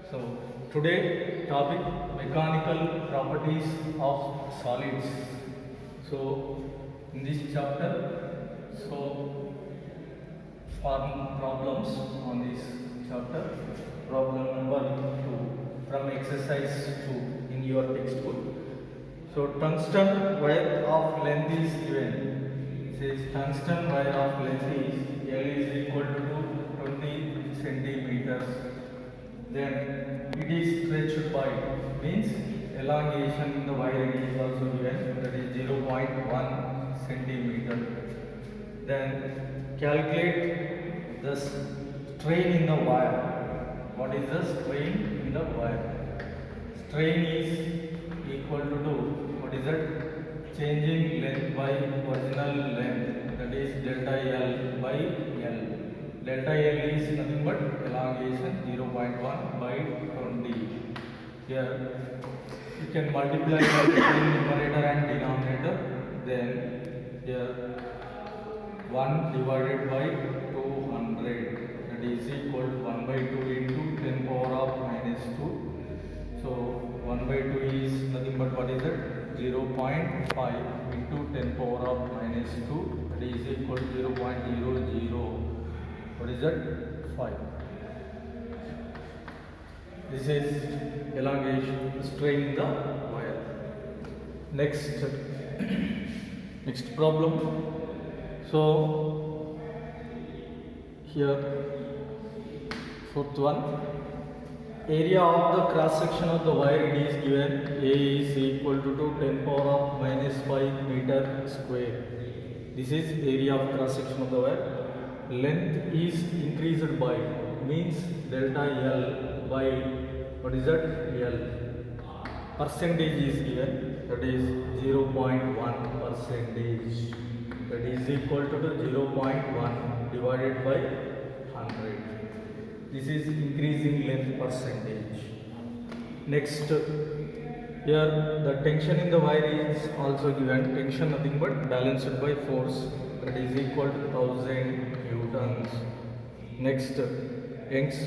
So today topic mechanical properties of solids. So in this chapter, so form problems on this chapter. Problem number 2 from exercise 2 in your textbook. So tungsten wire of length is given. It says tungsten wire of length is L is equal to 20 centimeters. Then it is stretched by means elongation in the wire is also given, that is 0.1 centimeter. Then calculate the strain in the wire. What is the strain in the wire? Strain is equal to what is that? Changing length by original length, that is delta L by L. Delta L is nothing but elongation 0.1 by 20. Here you can multiply between numerator and denominator. Then here 1 divided by 200, that is equal to 1 by 2 into 10 power of minus 2. So 1 by 2 is nothing but what is it? 0.5 into 10 power of minus 2, that is equal to 0.00. What is that? 5. This is elongation, strain in the wire. Next problem. So here fourth one, area of the cross section of the wire it is given. A is equal to 10 power of minus 5 meter square. This is area of cross section of the wire. Length is increased by means delta L by what is that? L. Percentage is given, that is 0.1 percentage, that is equal to 0.1 divided by 100. This is increasing length percentage. Next, here the tension in the wire is also given. Tension nothing but balanced by force, that is equal to 1000 newtons. Next,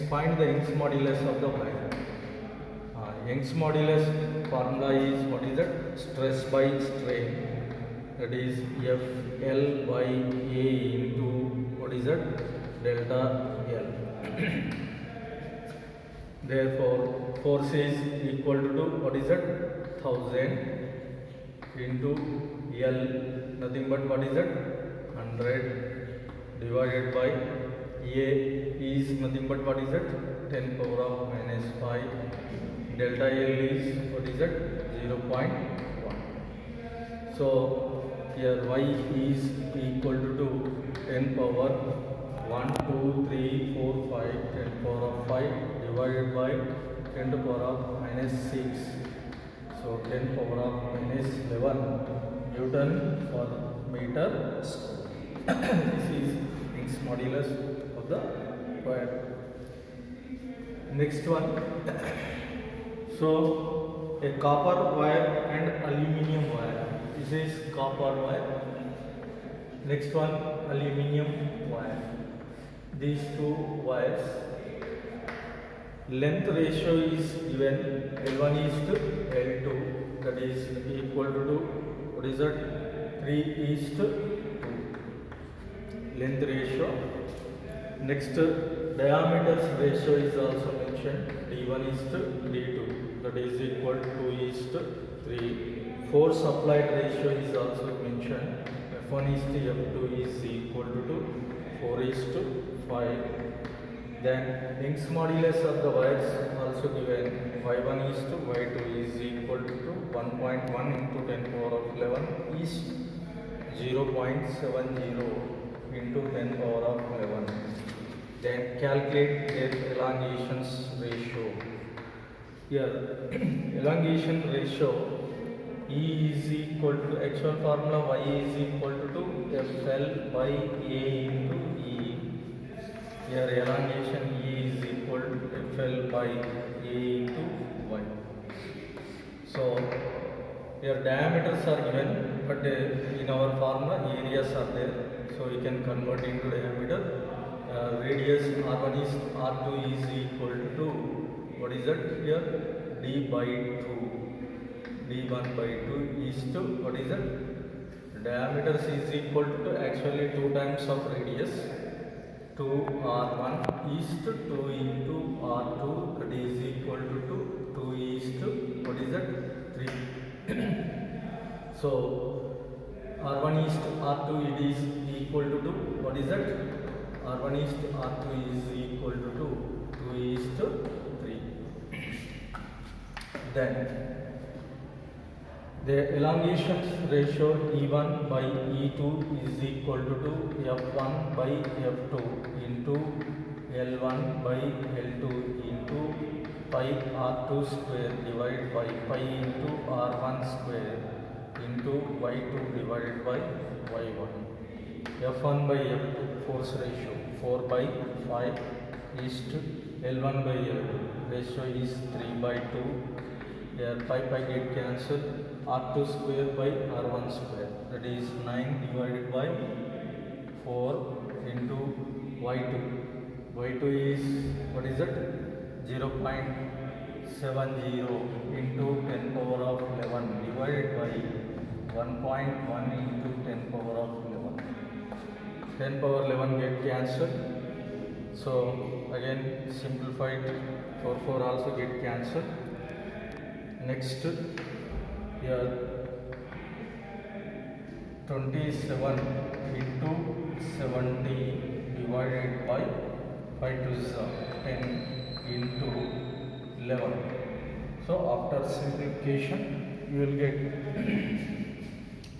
find the Young's modulus of the wire. Young's modulus formula is what is that? Stress by strain, that is FL by A into what is that? Delta L. Therefore, force is equal to what is that? 1000 into L, nothing but what is that? 100 divided by A is nothing but what is that? 10 power of minus 5. Delta L is what is that? 0.1. So here y is equal to 10 power 1, 2, 3, 4, 5, 10 power of 5 divided by 10 to power of minus 6. So 10 power of minus 11 Newton per meter square. This is Young's modulus of the wire. Next one. So a copper wire and aluminium wire. This is copper wire. Next one, aluminium wire. These two wires, length ratio is given, L1 is to L2, that is equal to what is that? 3 is to 2 length ratio. Next, diameter ratio is also mentioned, D1 is to D2, that is equal to 2 is to 3. Force applied ratio is also mentioned, F1 is to F2 is equal to 4 is to 5. Then Young's modulus of the wires also given, Y1 is to Y2 is equal to 1.1 into 10 power of 11 is 0.70 into 10 power of 11. Then calculate their elongations ratio. Here elongation ratio E is equal to actual formula Y is equal to FL by A into E. Here elongation E is equal to FL by A into Y. So here diameters are given, but in our formula areas are there, so we can convert into diameter. Radius R1 is R2 is equal to what is is that here? D by 2. D1 by 2 is to what is that? Diameter is equal to actually 2 times of radius. 2r1 is to 2 into r2, that is equal to 2. 2 is to what is that? 3. So r1 is to r2, it is equal to 2. What is that? r1 is to r2 is equal to 2. 2 is to 3. Then the elongation ratio E1 by E2 is equal to F1 by F2 into L1 by L2 into pi R2 square divided by pi into R1 square into Y2 divided by Y1. F1 by F2 force ratio 4 by 5 is to L1 by L2 ratio is 3 by 2. Here pi get cancelled. R2 square by R1 square, that is 9 divided by 4 into Y2. Y2 is what is it? 0.70 into 10 power of 11 divided by 1.1 into 10 power of 11. 10 power 11 get cancelled. So again simplified, 4 also get cancelled. Next here 27 into 70 divided by 5 to 10 into 11. So after simplification you will get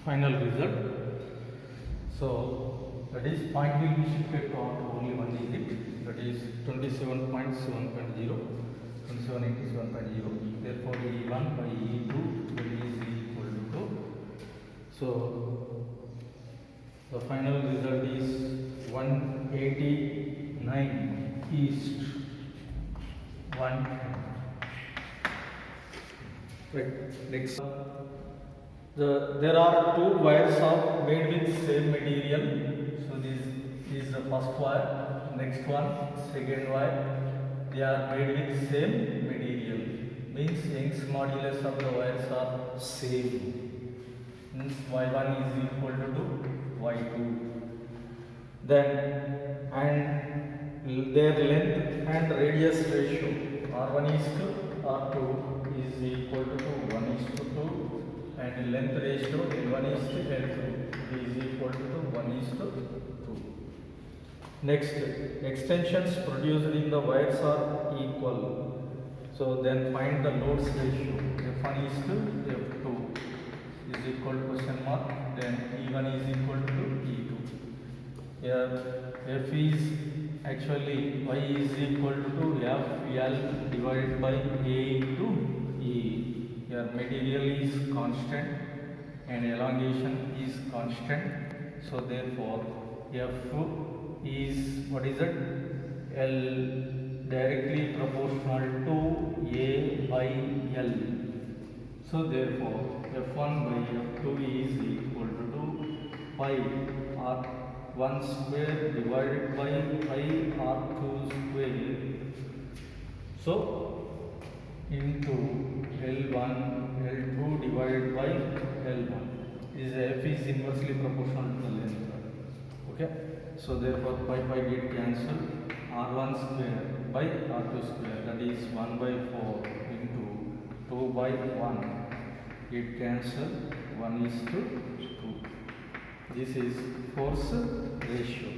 final result. So that is point will be shifted to only one digit, that is 27.7.0. 27 into 7.0. Therefore E1 by E2 is equal to 2. So the final result is 189 east 1. Right. Next, there are two wires made with same material. So this is the first wire. Next one, second wire. They are made with same material. Means Young's modulus of the wires are same. Means Y1 is equal to Y2. Then and their length and radius ratio R1 is to R2 is equal to 1 is to 2, and length ratio L1 is to L2 is equal to 1 is to 2. Next, extensions produced in the wires are equal. So then find the loads ratio. F1 is to F2 is equal to question mark. Then E1 is equal to E2. Here F is actually Y is equal to FL divided by A into E. Here material is constant and elongation is constant. So therefore F is what is it? L directly proportional to A by L. So therefore F1 by F2 is equal to pi R1 square divided by pi R2 square. So into L1 L2 divided by L1 is F is inversely proportional to the length. Okay. So therefore pi get cancelled. R1 square by R2 square, that is 1 by 4 into 2 by 1. Get cancelled. 1 is to 2. This is force ratio.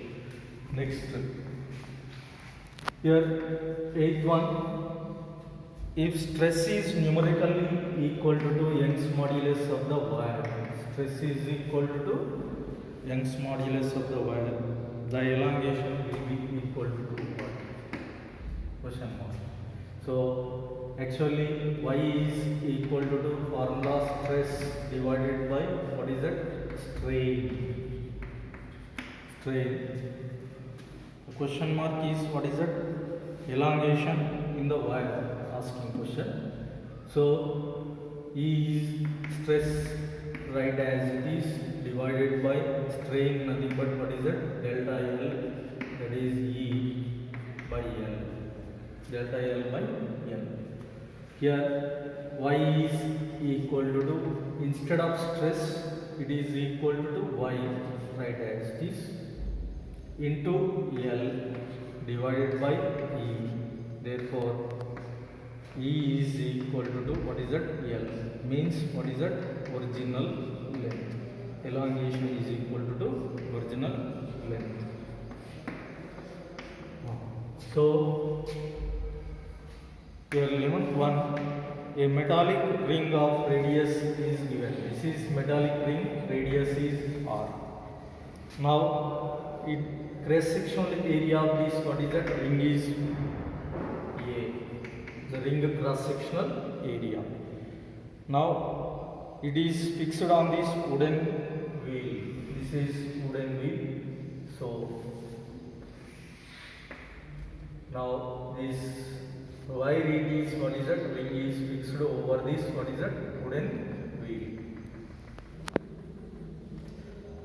Next, here 8th one. If stress is numerically equal to Young's modulus of the wire, stress is equal to Young's modulus of the wire, the elongation will be equal to what? Question mark. So actually Y is equal to formula stress divided by what is that? Strain. The question mark is what is that? Elongation in the wire. Asking question. So E is stress, right as it is, divided by strain, nothing but what is it? Delta L, that is E by L. Delta L by L. Here y is equal to, instead of stress it is equal to y, right, as this into L divided by E. Therefore E is equal to what is that? L, means what is that? Original length. Elongation is equal to original length. So here 11th one, a metallic ring of radius is given. This is metallic ring, radius is R. Now it cross sectional area of this, what is that? Ring is A, the ring cross sectional area. Now it is fixed on this wooden wheel. This is wooden wheel. So now this wire it is, what is that? Ring is fixed over this, what is that? Wooden wheel.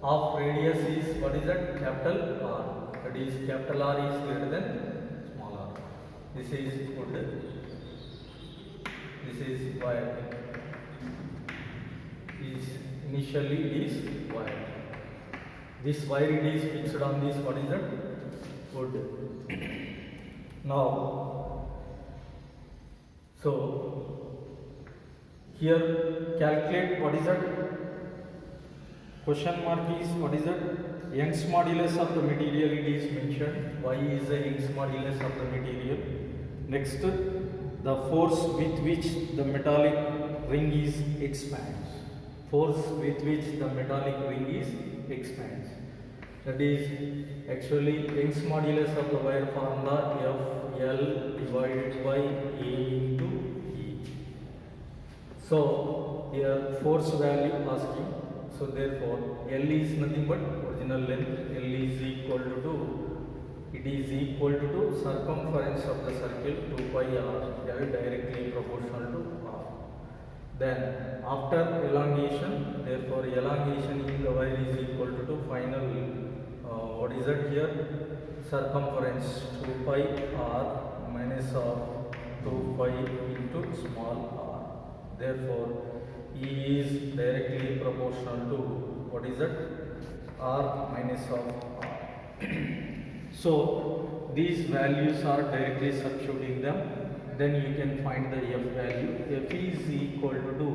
Of radius is, what is that? Capital R. That is, capital R is greater than small r. This is wood. This is wire. Initially it is wire. This wire it is fixed on this, what is that? Wood. Now, so here calculate what is that? Question mark is, what is that? Young's modulus of the material it is mentioned. Y is the Young's modulus of the material. Next, the force with which the metallic ring is expands. Force with which the metallic ring is expands. That is actually Young's modulus of the wire formula, F L divided by A into E. So here force value asking. So therefore L is nothing but original length. L is equal to, it is equal to circumference of the circle 2 pi r, L directly proportional to r. Then after elongation, therefore elongation in the wire is equal to final, what is that here? Circumference 2 pi r minus of 2 pi into small r. Therefore E is directly proportional to, what is that? R minus of r. So these values are directly substituting them. Then you can find the F value. F is equal to,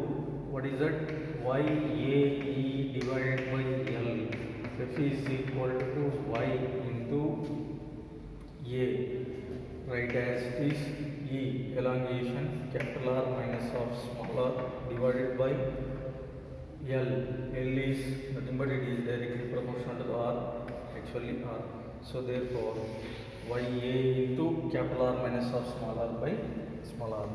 what is that? Y A E divided by L. F is equal to Y into A, right, as is E, elongation capital R minus of small r divided by L. L is nothing but it is directly proportional to R, actually R. So therefore Y A into capital R minus of small r by small r.